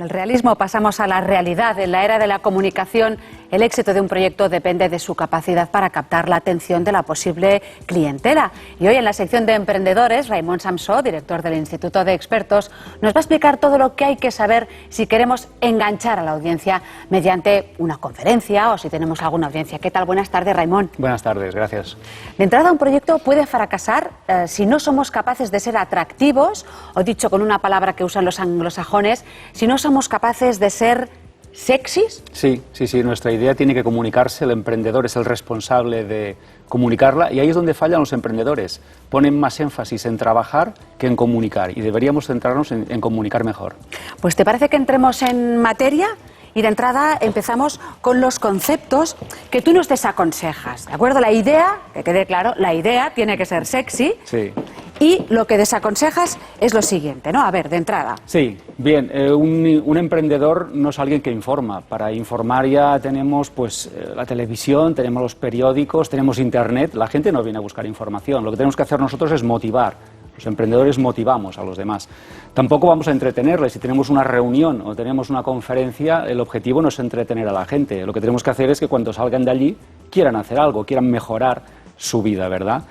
Del realismo pasamos a la realidad. En la era de la comunicación, el éxito de un proyecto depende de su capacidad para captar la atención de la posible clientela. Y hoy en la sección de emprendedores, Raimon Samsó, director del Instituto de Expertos, nos va a explicar todo lo que hay que saber si queremos enganchar a la audiencia mediante una conferencia o si tenemos alguna audiencia. ¿Qué tal? Buenas tardes, Raimon. Buenas tardes, gracias. De entrada, un proyecto puede fracasar si no somos capaces de ser atractivos, o dicho con una palabra que usan los anglosajones, si no somos capaces de ser sexys. Sí, nuestra idea tiene que comunicarse, el emprendedor es el responsable de comunicarla y ahí es donde fallan los emprendedores. Ponen más énfasis en trabajar que en comunicar y deberíamos centrarnos en comunicar mejor. Pues ¿te parece que entremos en materia? Y de entrada empezamos con los conceptos que tú nos desaconsejas, ¿de acuerdo? La idea, que quede claro, la idea tiene que ser sexy. Sí. Y lo que desaconsejas es lo siguiente, ¿no? A ver, de entrada. Sí, bien, un emprendedor no es alguien que informa. Para informar ya tenemos pues la televisión, tenemos los periódicos, tenemos internet. La gente no viene a buscar información. Lo que tenemos que hacer nosotros es motivar. Los emprendedores motivamos a los demás. Tampoco vamos a entretenerles. Si tenemos una reunión o tenemos una conferencia, el objetivo no es entretener a la gente. Lo que tenemos que hacer es que cuando salgan de allí quieran hacer algo, quieran mejorar su vida, ¿verdad?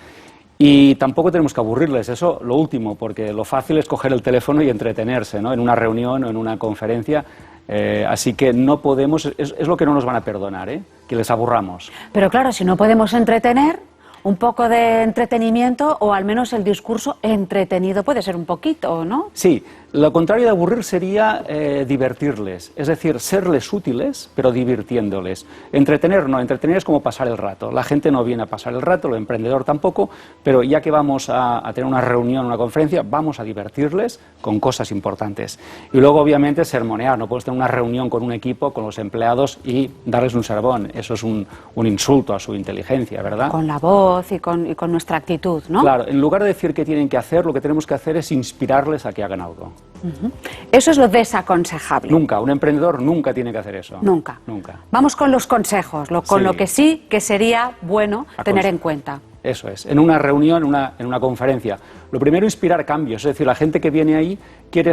Y tampoco tenemos que aburrirles, eso lo último, porque lo fácil es coger el teléfono y entretenerse, ¿no? En una reunión o en una conferencia. Así que no podemos, es lo que no nos van a perdonar, que les aburramos. Pero claro, si no podemos entretener, un poco de entretenimiento o al menos el discurso entretenido puede ser un poquito, ¿no? Sí, lo contrario de aburrir sería divertirles, es decir, serles útiles pero divirtiéndoles. Entretener no, entretener es como pasar el rato. La gente no viene a pasar el rato, el emprendedor tampoco, pero ya que vamos a tener una reunión, una conferencia, vamos a divertirles con cosas importantes. Y luego obviamente sermonear, no puedes tener una reunión con un equipo, con los empleados y darles un sermón, eso es un insulto a su inteligencia, ¿verdad? Con la voz y con nuestra actitud, ¿no? Claro, en lugar de decir qué tienen que hacer, lo que tenemos que hacer es inspirarles a que hagan algo. Eso es lo desaconsejable. Nunca, un emprendedor nunca tiene que hacer eso. Nunca. Nunca. Vamos con los consejos, con lo que sí que sería bueno tener en cuenta. Eso es, en una reunión, en una conferencia. Lo primero, inspirar cambios, es decir, la gente que viene ahí quiere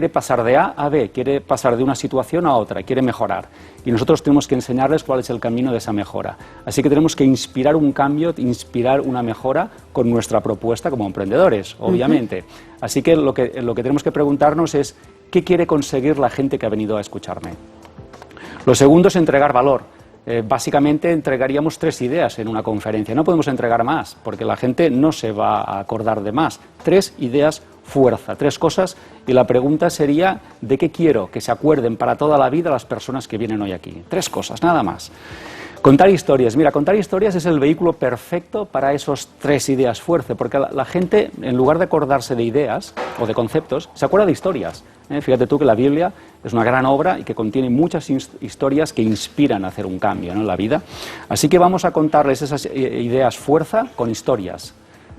pasar de A a B, quiere pasar de una situación a otra, quiere mejorar. Y nosotros tenemos que enseñarles cuál es el camino de esa mejora. Así que tenemos que inspirar un cambio, inspirar una mejora con nuestra propuesta como emprendedores, obviamente. Así que lo que tenemos que preguntarnos es, ¿qué quiere conseguir la gente que ha venido a escucharme? Lo segundo es entregar valor. Básicamente entregaríamos 3 ideas en una conferencia, no podemos entregar más, porque la gente no se va a acordar de más. 3 ideas fuerza, 3 cosas, y la pregunta sería, ¿de qué quiero que se acuerden para toda la vida las personas que vienen hoy aquí? 3 cosas, nada más. Contar historias. Mira, contar historias es el vehículo perfecto para esos 3 ideas fuerza, porque la gente, en lugar de acordarse de ideas o de conceptos, se acuerda de historias. Fíjate tú que la Biblia es una gran obra y que contiene muchas historias que inspiran a hacer un cambio, ¿no?, en la vida. Así que vamos a contarles esas ideas fuerza con historias,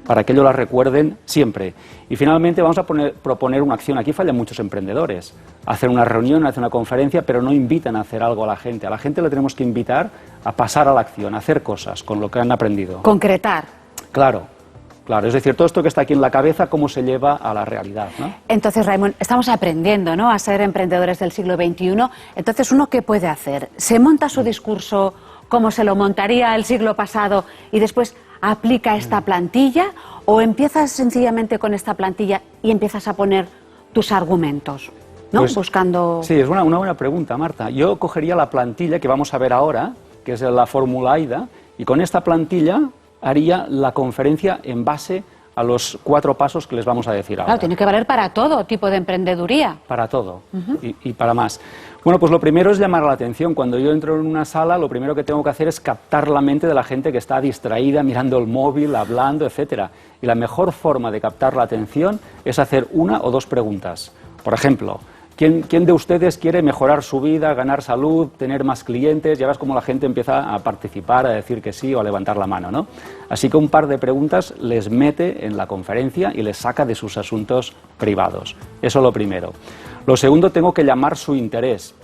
para que ellos las recuerden siempre. Y finalmente vamos a proponer una acción. Aquí fallan muchos emprendedores. Hacen una reunión, hacen una conferencia, pero no invitan a hacer algo a la gente. A la gente le tenemos que invitar a pasar a la acción, a hacer cosas con lo que han aprendido. Concretar. Claro, es decir, todo esto que está aquí en la cabeza, cómo se lleva a la realidad, ¿no? Entonces, Raimon, estamos aprendiendo, ¿no?, a ser emprendedores del siglo XXI. Entonces, ¿uno qué puede hacer? ¿Se monta su discurso como se lo montaría el siglo pasado y después aplica esta plantilla, o empiezas sencillamente con esta plantilla y empiezas a poner tus argumentos, ¿no? Pues, buscando... Sí, es una buena pregunta, Marta. Yo cogería la plantilla que vamos a ver ahora, que es la fórmula AIDA, y con esta plantilla haría la conferencia en base a los 4 pasos que les vamos a decir ahora. Claro, tiene que valer para todo tipo de emprendeduría. Para todo y para más. Bueno, pues lo primero es llamar la atención. Cuando yo entro en una sala, lo primero que tengo que hacer es captar la mente de la gente que está distraída, mirando el móvil, hablando, etcétera. Y la mejor forma de captar la atención es hacer 1 o 2 preguntas. Por ejemplo, ¿quién de ustedes quiere mejorar su vida, ganar salud, tener más clientes? Ya ves cómo la gente empieza a participar, a decir que sí o a levantar la mano, ¿no? Así que un par de preguntas les mete en la conferencia y les saca de sus asuntos privados. Eso es lo primero. Lo segundo, tengo que llamar su interés.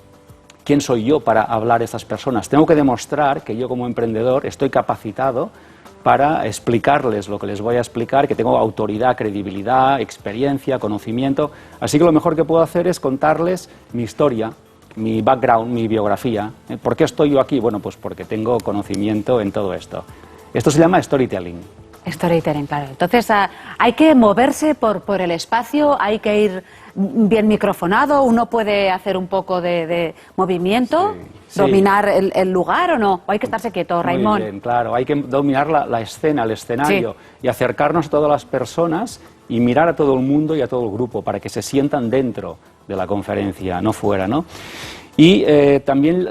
¿Quién soy yo para hablar a estas personas? Tengo que demostrar que yo como emprendedor estoy capacitado para explicarles lo que les voy a explicar, que tengo autoridad, credibilidad, experiencia, conocimiento. Así que lo mejor que puedo hacer es contarles mi historia, mi background, mi biografía. ¿Por qué estoy yo aquí? Bueno, pues porque tengo conocimiento en todo esto. Esto se llama storytelling. Storytelling, claro. Entonces, hay que moverse por el espacio, hay que ir bien microfonado, uno puede hacer un poco de movimiento, sí, dominar el lugar o no, o hay que estarse quieto, Raimon. Muy bien, claro, hay que dominar la escena, el escenario, sí, y acercarnos a todas las personas y mirar a todo el mundo y a todo el grupo para que se sientan dentro de la conferencia, no fuera, ¿no? Y también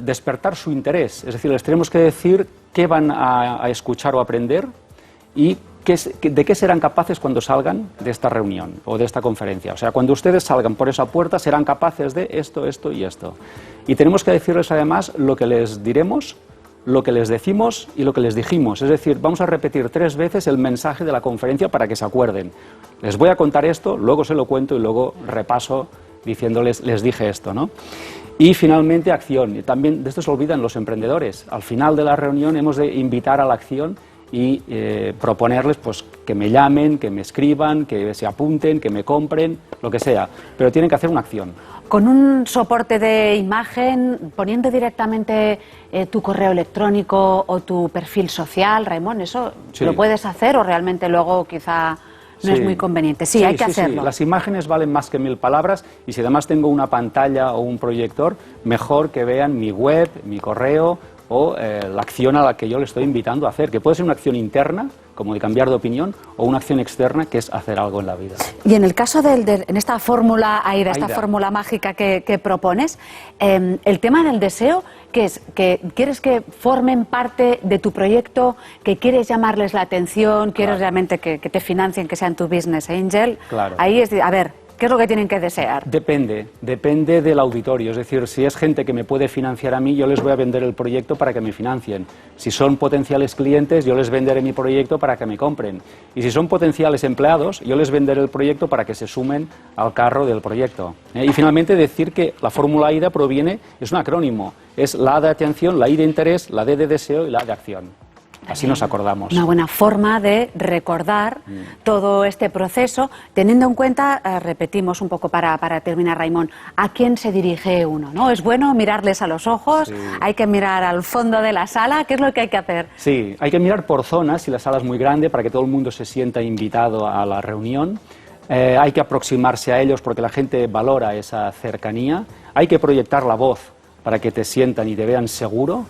despertar su interés, es decir, les tenemos que decir qué van a escuchar o aprender y de qué serán capaces cuando salgan de esta reunión o de esta conferencia. O sea, cuando ustedes salgan por esa puerta serán capaces de esto, esto y esto. Y tenemos que decirles además lo que les diremos, lo que les decimos y lo que les dijimos. Es decir, vamos a repetir 3 veces el mensaje de la conferencia para que se acuerden. Les voy a contar esto, luego se lo cuento y luego repaso diciéndoles, les dije esto, ¿no? Y finalmente, acción. Y también de esto se olvidan los emprendedores. Al final de la reunión hemos de invitar a la acción y proponerles pues, que me llamen, que me escriban, que se apunten, que me compren, lo que sea. Pero tienen que hacer una acción. Con un soporte de imagen, poniendo directamente tu correo electrónico o tu perfil social, Raimon, ¿eso sí lo puedes hacer o realmente luego quizá no es muy conveniente? Sí, hay que hacerlo. Sí. Las imágenes valen más que 1000 palabras y si además tengo una pantalla o un proyector, mejor que vean mi web, mi correo o la acción a la que yo le estoy invitando a hacer, que puede ser una acción interna, como de cambiar de opinión, o una acción externa, que es hacer algo en la vida. Y en el caso en esta fórmula AIDA, esta fórmula mágica que propones, el tema del deseo, ¿qué es? ¿Que quieres que formen parte de tu proyecto, que quieres llamarles la atención, quieres realmente que te financien, que sean tu business angel? Claro. Ahí es, a ver, ¿qué es lo que tienen que desear? Depende del auditorio, es decir, si es gente que me puede financiar a mí, yo les voy a vender el proyecto para que me financien. Si son potenciales clientes, yo les venderé mi proyecto para que me compren. Y si son potenciales empleados, yo les venderé el proyecto para que se sumen al carro del proyecto. Y finalmente decir que la fórmula AIDA es un acrónimo, es la A de atención, la I de interés, la D de deseo y la A de acción. Así nos acordamos. Una buena forma de recordar todo este proceso, teniendo en cuenta, repetimos un poco para terminar, Raimon, a quién se dirige uno, ¿no? Es bueno mirarles a los ojos, sí, hay que mirar al fondo de la sala, ¿qué es lo que hay que hacer? Sí, hay que mirar por zonas, si la sala es muy grande, para que todo el mundo se sienta invitado a la reunión. Hay que aproximarse a ellos porque la gente valora esa cercanía. Hay que proyectar la voz para que te sientan y te vean seguro.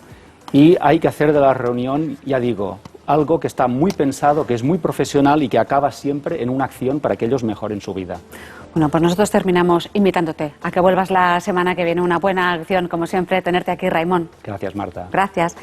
Y hay que hacer de la reunión, ya digo, algo que está muy pensado, que es muy profesional y que acaba siempre en una acción para que ellos mejoren su vida. Bueno, pues nosotros terminamos invitándote a que vuelvas la semana que viene. Una buena acción, como siempre, tenerte aquí, Raimon. Gracias, Marta. Gracias.